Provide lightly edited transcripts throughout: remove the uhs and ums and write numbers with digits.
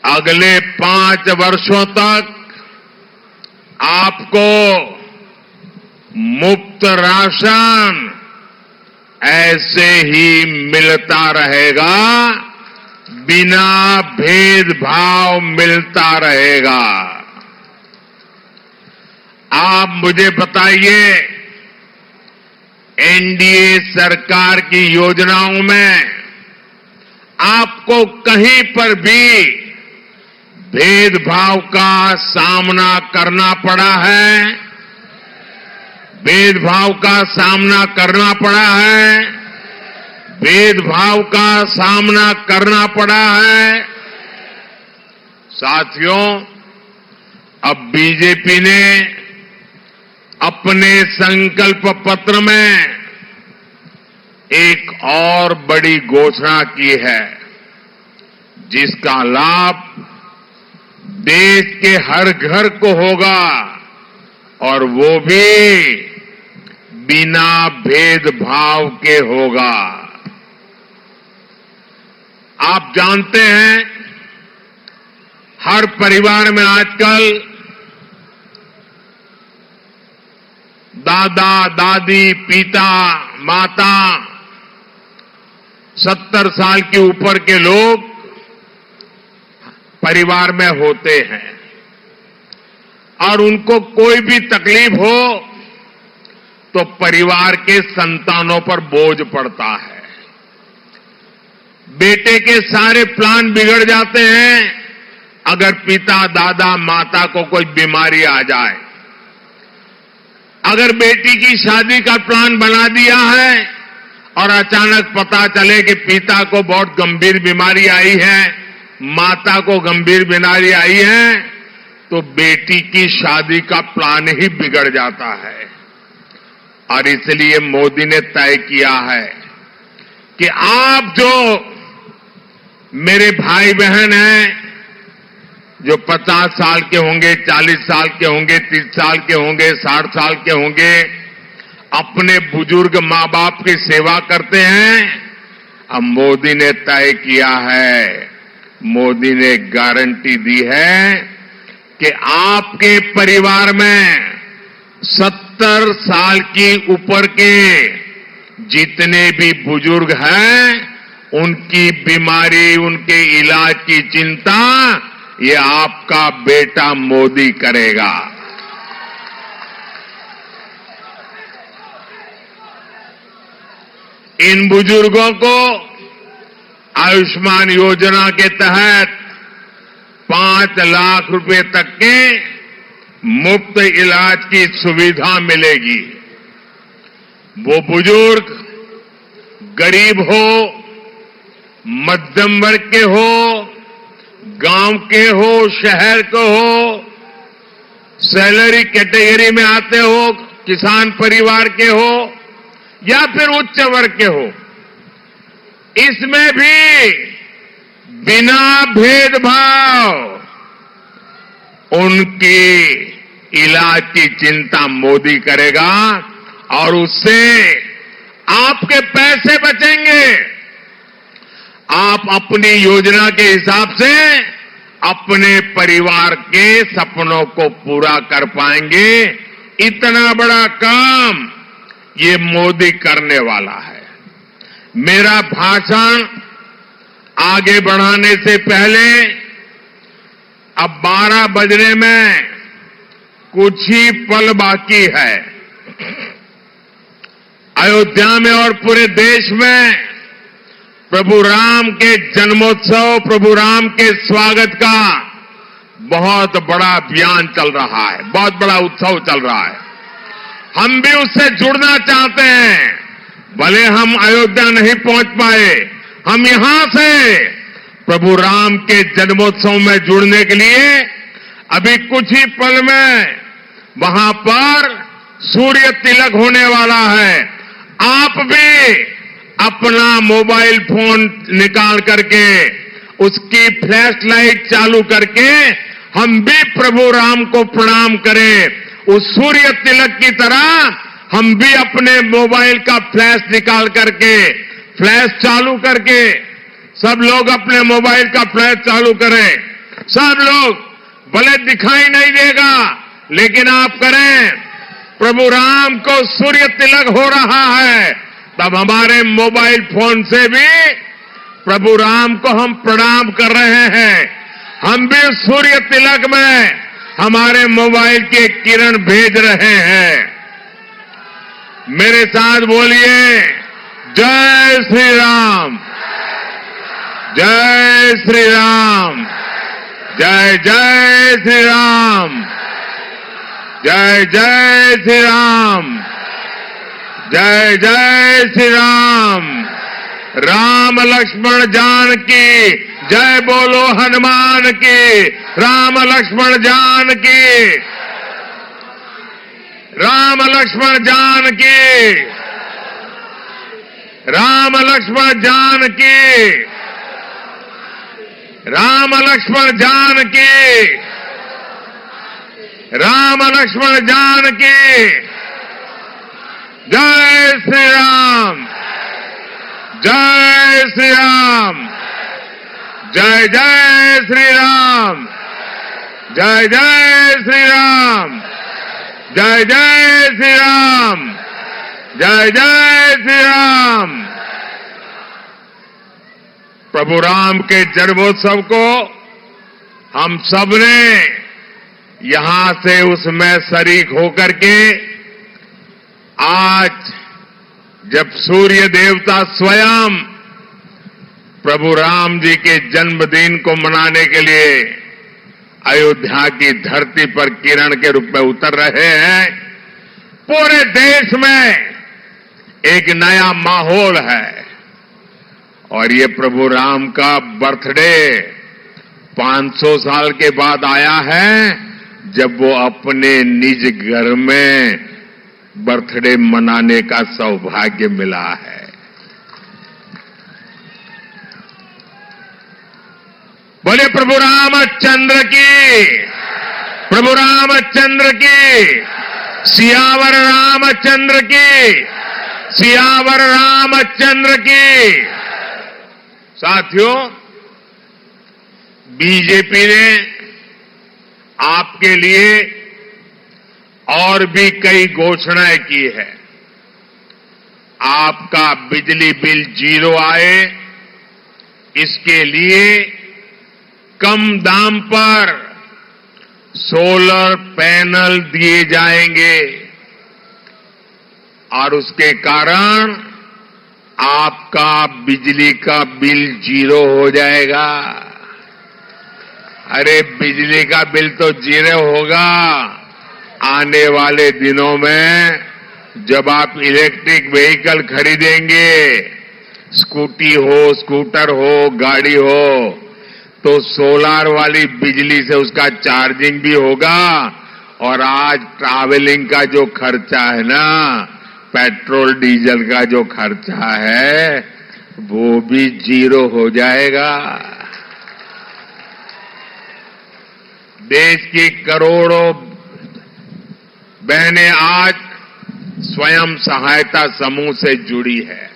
अगले 5 वर्षों तक आपको मुफ्त राशन ऐसे ही मिलता रहेगा, बिना भेदभाव मिलता रहेगा। आप मुझे बताइए, एनडीए सरकार की योजनाओं में आपको कहीं पर भी भेदभाव का सामना करना पड़ा है? भेदभाव का सामना करना पड़ा है? भेदभाव का सामना करना पड़ा है? साथियों, अब बीजेपी ने अपने संकल्प पत्र में एक और बड़ी घोषणा की है, जिसका लाभ देश के हर घर को होगा, और वो भी बिना भेदभाव के होगा। आप जानते हैं, हर परिवार में आजकल दादा, दादी, पिता, माता, 70 साल के ऊपर के लोग परिवार में होते हैं, और उनको कोई भी तकलीफ हो तो परिवार के संतानों पर बोझ पड़ता है। बेटे के सारे प्लान बिगड़ जाते हैं अगर पिता, दादा, माता को कोई बीमारी आ जाए। अगर बेटी की शादी का प्लान बना दिया है और अचानक पता चले कि पिता को बहुत गंभीर बीमारी आई है, माता को गंभीर बीमारी आई है, तो बेटी की शादी का प्लान ही बिगड़ जाता है। और इसलिए मोदी ने तय किया है कि आप जो मेरे भाई बहन हैं, जो 50 साल के होंगे, 40 साल के होंगे, 30 साल के होंगे, 60 साल के होंगे, अपने बुजुर्ग मां बाप की सेवा करते हैं, अब मोदी ने तय किया है, मोदी ने गारंटी दी है कि आपके परिवार में 70 साल की ऊपर के जितने भी बुजुर्ग हैं, उनकी बीमारी, उनके इलाज की चिंता ये आपका बेटा मोदी करेगा। इन बुजुर्गों को आयुष्मान योजना के तहत 5 लाख रुपए तक के मुफ्त इलाज की सुविधा मिलेगी। वो बुजुर्ग गरीब हो, मध्यम वर्ग के हो, गांव के हो, शहर के हो, सैलरी कैटेगरी में आते हो, किसान परिवार के हो या फिर उच्च वर्ग के हो, इसमें भी बिना भेदभाव उनकी इलाज की चिंता मोदी करेगा, और उससे आपके पैसे बचेंगे। आप अपनी योजना के हिसाब से अपने परिवार के सपनों को पूरा कर पाएंगे। इतना बड़ा काम ये मोदी करने वाला है। मेरा भाषण आगे बढ़ाने से पहले अब 12 बजने में कुछ ही पल बाकी है। अयोध्या में और पूरे देश में प्रभु राम के जन्मोत्सव, प्रभु राम के स्वागत का बहुत बड़ा अभियान चल रहा है, बहुत बड़ा उत्सव चल रहा है। हम भी उससे जुड़ना चाहते हैं। भले हम अयोध्या नहीं पहुंच पाए, हम यहां से प्रभु राम के जन्मोत्सव में जुड़ने के लिए अभी कुछ ही पल में वहां पर सूर्य तिलक होने वाला है। आप भी अपना मोबाइल फोन निकाल करके उसकी फ्लैश लाइट चालू करके हम भी प्रभु राम को प्रणाम करें। उस सूर्य तिलक की तरह हम भी अपने मोबाइल का फ्लैश निकाल करके, फ्लैश चालू करके, सब लोग अपने मोबाइल का फ्लैश चालू करें, सब लोग, भले दिखाई नहीं देगा लेकिन आप करें। प्रभु राम को सूर्य तिलक हो रहा है, तब हमारे मोबाइल फोन से भी प्रभु राम को हम प्रणाम कर रहे हैं। हम भी सूर्य तिलक में हमारे मोबाइल के किरण भेज रहे हैं। मेरे साथ बोलिए, जय श्री राम, जय श्री राम, जय जय श्री राम, जय जय श्री राम, जय जय श्री राम। राम लक्ष्मण जानकी जय बोलो हनुमान की। राम लक्ष्मण जानकी, राम लक्ष्मण जानकी, राम लक्ष्मण जानकी, राम लक्ष्मण जानकी, राम लक्ष्मण जानकी। जय श्री राम, जय श्री राम, जय जय श्री राम, जय जय श्री राम, जय जय श्री राम, जय जय श्री राम। प्रभु राम के जन्मोत्सव को हम सब ने यहां से उसमें शरीक होकर के आज जब सूर्य देवता स्वयं प्रभु राम जी के जन्मदिन को मनाने के लिए अयोध्या की धरती पर किरण के रूप में उतर रहे हैं, पूरे देश में एक नया माहौल है। और ये प्रभु राम का बर्थडे 500 साल के बाद आया है, जब वो अपने निज घर में बर्थडे मनाने का सौभाग्य मिला है। बोले प्रभु रामचंद्र की, प्रभु रामचंद्र की, सियावर रामचंद्र की, सियावर रामचंद्र की। साथियों, बीजेपी ने आपके लिए और भी कई घोषणाएं की है। आपका बिजली बिल 0 आए, इसके लिए कम दाम पर सोलर पैनल दिए जाएंगे और उसके कारण आपका बिजली का बिल 0 हो जाएगा। अरे बिजली का बिल तो 0 होगा आने वाले दिनों में, जब आप इलेक्ट्रिक व्हीकल खरीदेंगे, स्कूटी हो, स्कूटर हो, गाड़ी हो, तो सोलार वाली बिजली से उसका चार्जिंग भी होगा और आज ट्रैवलिंग का जो खर्चा है ना, पेट्रोल डीजल का जो खर्चा है, वो भी 0 हो जाएगा। देश की करोड़ों बहनें आज स्वयं सहायता समूह से जुड़ी है।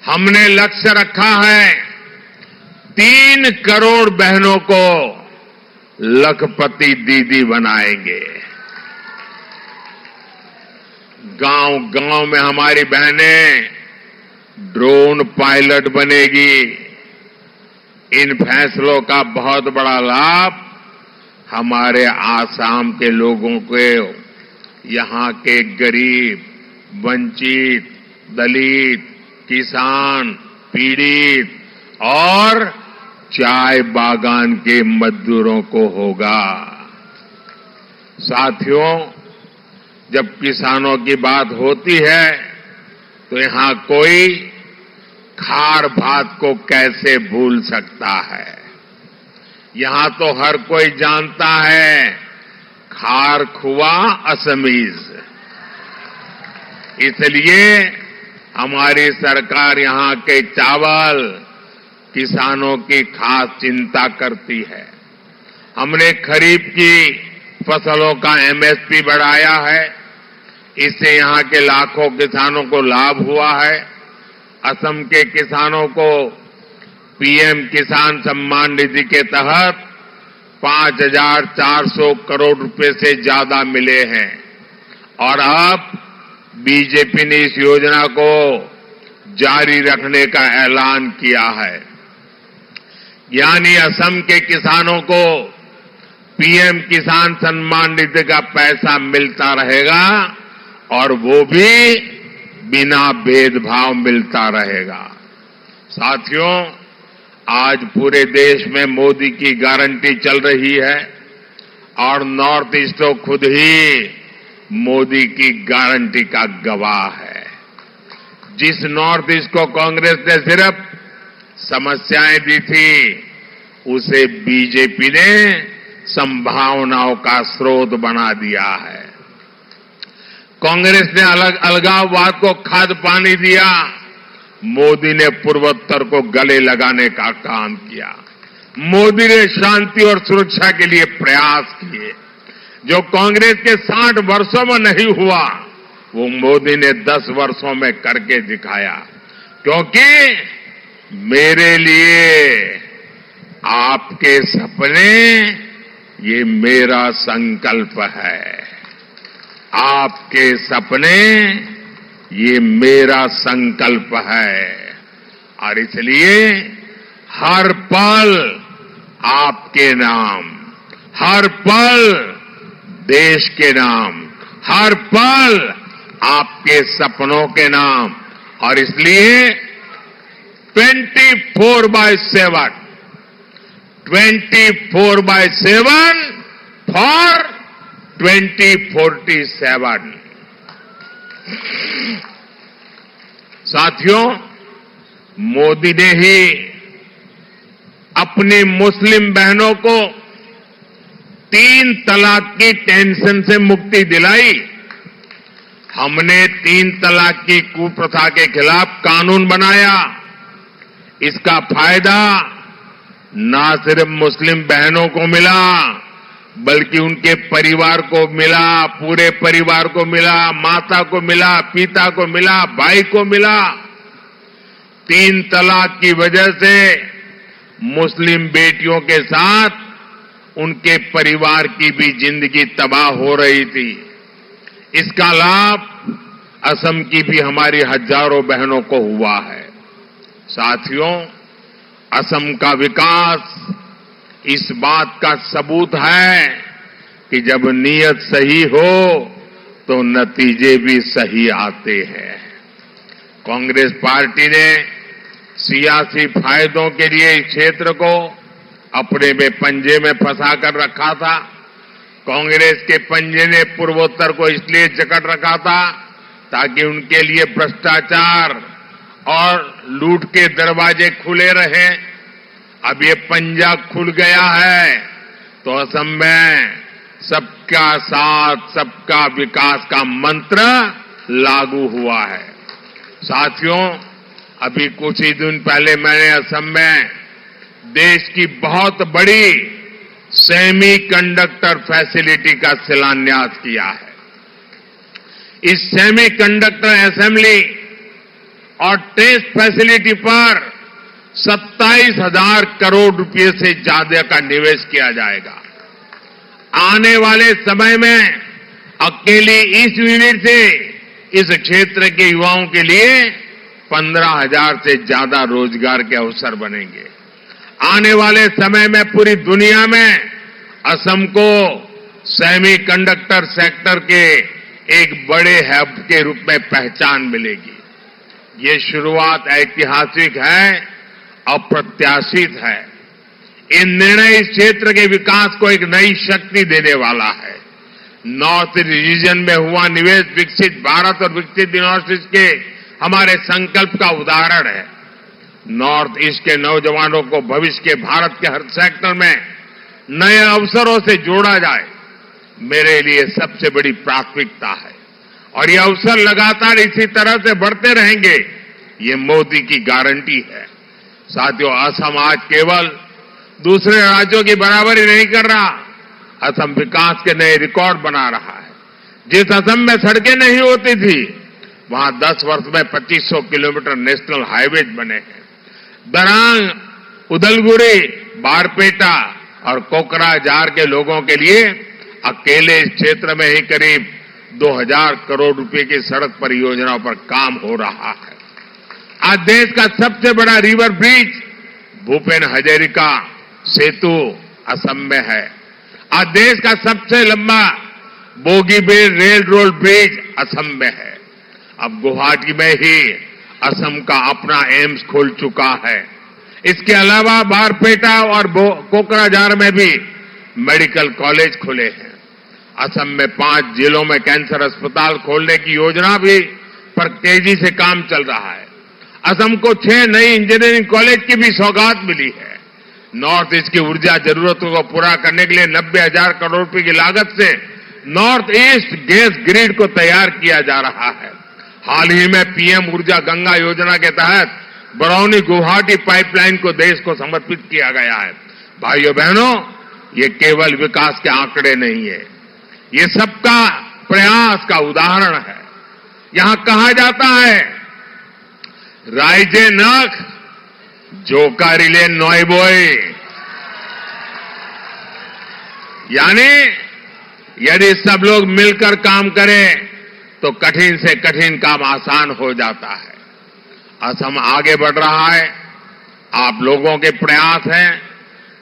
हमने लक्ष्य रखा है 3 करोड़ बहनों को लखपति दीदी बनाएंगे। गांव गांव में हमारी बहनें ड्रोन पायलट बनेगी। इन फैसलों का बहुत बड़ा लाभ हमारे आसाम के लोगों को, यहां के गरीब, वंचित, दलित, किसान, पीड़ित और चाय बागान के मजदूरों को होगा। साथियों, जब किसानों की बात होती है तो यहां कोई खार भात को कैसे भूल सकता है। यहां तो हर कोई जानता है खार खुआ असमीज। इसलिए हमारी सरकार यहां के चावल किसानों की खास चिंता करती है। हमने खरीफ की फसलों का एमएसपी बढ़ाया है, इससे यहां के लाखों किसानों को लाभ हुआ है। असम के किसानों को पीएम किसान सम्मान निधि के तहत 5,400 करोड़ रुपए से ज्यादा मिले हैं और अब बीजेपी ने इस योजना को जारी रखने का ऐलान किया है। यानी असम के किसानों को पीएम किसान सम्मान निधि का पैसा मिलता रहेगा और वो भी बिना भेदभाव मिलता रहेगा। साथियों, आज पूरे देश में मोदी की गारंटी चल रही है और नॉर्थ ईस्ट तो खुद ही मोदी की गारंटी का गवाह है। जिस नॉर्थ ईस्ट को कांग्रेस ने सिर्फ समस्याएं दी थी, उसे बीजेपी ने संभावनाओं का स्रोत बना दिया है। कांग्रेस ने अलगाववाद को खाद पानी दिया, मोदी ने पूर्वोत्तर को गले लगाने का काम किया। मोदी ने शांति और सुरक्षा के लिए प्रयास किए। जो कांग्रेस के 60 वर्षों में नहीं हुआ, वो मोदी ने 10 वर्षों में करके दिखाया। क्योंकि मेरे लिए आपके सपने, ये मेरा संकल्प है। आपके सपने, ये मेरा संकल्प है। और इसलिए हर पल आपके नाम, हर पल देश के नाम, हर पल आपके सपनों के नाम। और इसलिए 24/7 फॉर 2047। साथियों, मोदी ने ही अपनी मुस्लिम बहनों को 3 तलाक की टेंशन से मुक्ति दिलाई। हमने 3 तलाक की कुप्रथा के खिलाफ कानून बनाया। इसका फायदा न सिर्फ मुस्लिम बहनों को मिला, बल्कि उनके परिवार को मिला, पूरे परिवार को मिला, माता को मिला, पिता को मिला, भाई को मिला। 3 तलाक की वजह से मुस्लिम बेटियों के साथ उनके परिवार की भी जिंदगी तबाह हो रही थी। इसका लाभ असम की भी हमारी हजारों बहनों को हुआ है। साथियों, असम का विकास इस बात का सबूत है कि जब नीयत सही हो तो नतीजे भी सही आते हैं। कांग्रेस पार्टी ने सियासी फायदों के लिए इस क्षेत्र को अपने में पंजे में फंसा कर रखा था। कांग्रेस के पंजे ने पूर्वोत्तर को इसलिए जकड़ रखा था ताकि उनके लिए भ्रष्टाचार और लूट के दरवाजे खुले रहे। अब ये पंजा खुल गया है तो असम में सबका साथ, सबका विकास का मंत्र लागू हुआ है। साथियों, अभी कुछ ही दिन पहले मैंने असम में देश की बहुत बड़ी सेमी कंडक्टर फैसिलिटी का शिलान्यास किया है। इस सेमी कंडक्टर असेंबली और टेस्ट फैसिलिटी पर 27,000 करोड़ रुपए से ज्यादा का निवेश किया जाएगा। आने वाले समय में अकेली इस यूनिट से इस क्षेत्र के युवाओं के लिए 15,000 से ज्यादा रोजगार के अवसर बनेंगे। आने वाले समय में पूरी दुनिया में असम को सेमी कंडक्टर सेक्टर के एक बड़े हब के रूप में पहचान मिलेगी। ये शुरुआत ऐतिहासिक है, अप्रत्याशित है। ये निर्णय इस क्षेत्र के विकास को एक नई शक्ति देने वाला है। नॉर्थ रीजन में हुआ निवेश विकसित भारत और विकसित नॉर्थ ईस्ट के हमारे संकल्प का उदाहरण है। नॉर्थ ईस्ट के नौजवानों को भविष्य के भारत के हर सेक्टर में नए अवसरों से जोड़ा जाए, मेरे लिए सबसे बड़ी प्राथमिकता है। और ये अवसर लगातार इसी तरह से बढ़ते रहेंगे, ये मोदी की गारंटी है। साथियों, असम आज केवल दूसरे राज्यों की बराबरी नहीं कर रहा, असम विकास के नए रिकॉर्ड बना रहा है। जिस असम में सड़कें नहीं होती थी, वहां 10 वर्ष में 2500 किलोमीटर नेशनल हाईवे बने हैं। दरांग, उदलगुरी, बारपेटा, और कोकराझार के लोगों के लिए अकेले इस क्षेत्र में ही करीब 2000 करोड़ रुपए की सड़क परियोजनाओं पर काम हो रहा है। आज देश का सबसे बड़ा रिवर ब्रिज भूपेन हजारिका सेतु असम में है। आज देश का सबसे लंबा Bogibeel rail road bridge Assam में है। अब गुवाहाटी में ही असम का अपना एम्स खुल चुका है। इसके अलावा बारपेटा और कोकराझार में भी मेडिकल कॉलेज खुले हैं। असम में 5 जिलों में कैंसर अस्पताल खोलने की योजना भी पर तेजी से काम चल रहा है। असम को 6 नई इंजीनियरिंग कॉलेज की भी सौगात मिली है। नॉर्थ ईस्ट की ऊर्जा जरूरतों को पूरा करने के लिए 90,000 करोड़ रुपए की लागत से नॉर्थ ईस्ट गैस ग्रिड को तैयार किया जा रहा है। हाल ही में पीएम ऊर्जा गंगा योजना के तहत बरौनी गुवाहाटी पाइपलाइन को देश को समर्पित किया गया है। भाइयों बहनों, ये केवल विकास के आंकड़े नहीं है, ये सबका प्रयास का उदाहरण है। यहां कहा जाता है राइजे नख जोकारिले नॉयबोय, यानी यदि सब लोग मिलकर काम करें तो कठिन से कठिन काम आसान हो जाता है। असम आगे बढ़ रहा है, आप लोगों के प्रयास हैं।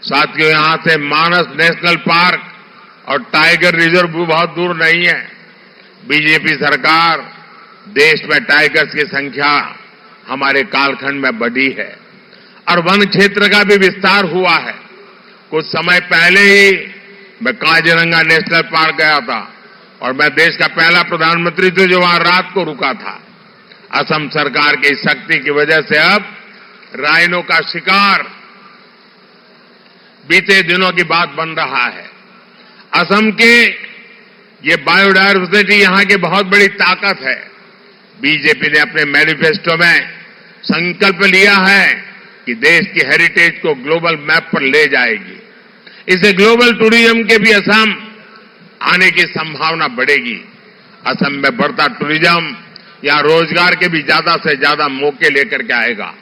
साथियों, यहां से मानस नेशनल पार्क और टाइगर रिजर्व भी बहुत दूर नहीं है। बीजेपी सरकार देश में टाइगर्स की संख्या हमारे कालखंड में बढ़ी है और वन क्षेत्र का भी विस्तार हुआ है। कुछ समय पहले ही मैं काजीरंगा नेशनल पार्क गया था और मैं देश का पहला प्रधानमंत्री था जो वहां रात को रुका था। असम सरकार की शक्ति की वजह से अब राइनो का शिकार बीते दिनों की बात बन रहा है। असम के ये बायोडायवर्सिटी यहां की बहुत बड़ी ताकत है। बीजेपी ने अपने मैनिफेस्टो में संकल्प लिया है कि देश की हेरिटेज को ग्लोबल मैप पर ले जाएगी। इससे ग्लोबल टूरिज्म के भी असम आने की संभावना बढ़ेगी। असम में बढ़ता टूरिज्म यहां रोजगार के भी ज्यादा से ज्यादा मौके लेकर के आएगा।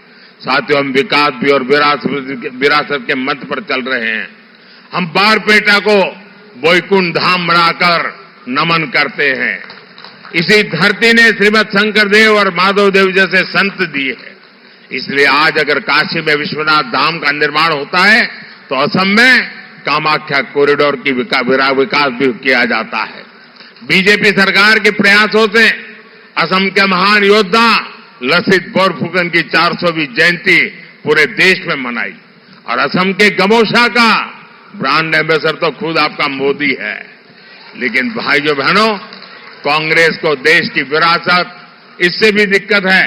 साथियों, हम विकास भी और विरासत के मंत्र पर चल रहे हैं। हम बारपेटा को वैकुंठ धाम बनाकर नमन करते हैं। इसी धरती ने श्रीमद शंकरदेव और माधवदेव जैसे संत दिए हैं। इसलिए आज अगर काशी में विश्वनाथ धाम का निर्माण होता है तो असम में कामाख्या कॉरिडोर की विकास भी किया जाता है। बीजेपी सरकार के प्रयासों से असम के महान योद्धा लसित बोरफुकन की 400वीं जयंती पूरे देश में मनाई और असम के गमोशा का ब्रांड एम्बेसडर तो खुद आपका मोदी है। लेकिन भाइयों बहनों, कांग्रेस को देश की विरासत इससे भी दिक्कत है।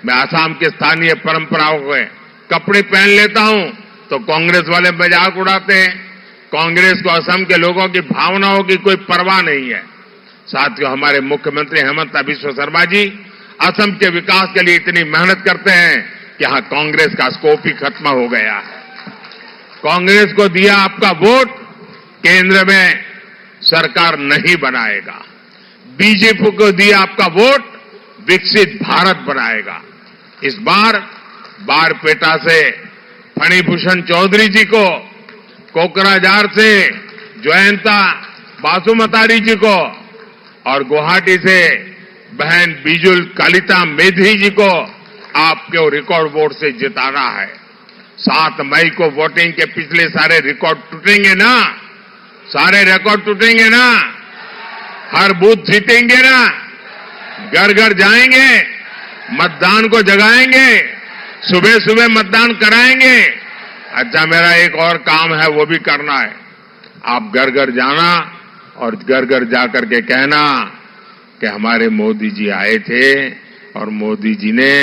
मैं असम के स्थानीय परंपराओं के कपड़े पहन लेता हूं तो कांग्रेस वाले मजाक उड़ाते हैं। कांग्रेस को असम के लोगों की भावनाओं की कोई परवाह नहीं है। साथियों, हमारे मुख्यमंत्री हेमंत बिश्व शर्मा जी असम के विकास के लिए इतनी मेहनत करते हैं कि यहां कांग्रेस का स्कोप ही खत्म हो गया है। कांग्रेस को दिया आपका वोट केंद्र में सरकार नहीं बनाएगा। बीजेपी को दिया आपका वोट विकसित भारत बनाएगा। इस बार बारपेटा से फणिभूषण चौधरी जी को, कोकराझार से जयंता बासुमतारी जी को और गुवाहाटी से बहन बिजुल कलिता मेधी जी को आपके रिकॉर्ड वोट से जिताना है। 7 मई को वोटिंग के पिछले सारे रिकॉर्ड टूटेंगे ना, सारे रिकॉर्ड टूटेंगे ना, हर बूथ जीतेंगे ना, घर घर जाएंगे, मतदान को जगाएंगे, सुबह सुबह मतदान कराएंगे। अच्छा, मेरा एक और काम है, वो भी करना है। आप घर घर जाना और घर घर जाकर के कहना कि हमारे मोदी जी आए थे और मोदी जी ने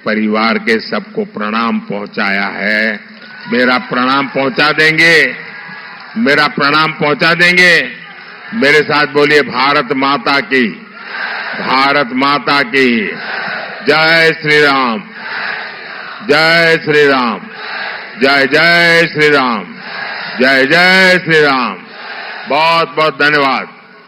परिवार के सबको प्रणाम पहुंचाया है। मेरा प्रणाम पहुंचा देंगे, मेरा प्रणाम पहुंचा देंगे। मेरे साथ बोलिए, भारत माता की, भारत माता की जय श्री राम, जय श्री राम, जय जय श्री राम, जय जय श्री राम। बहुत बहुत धन्यवाद।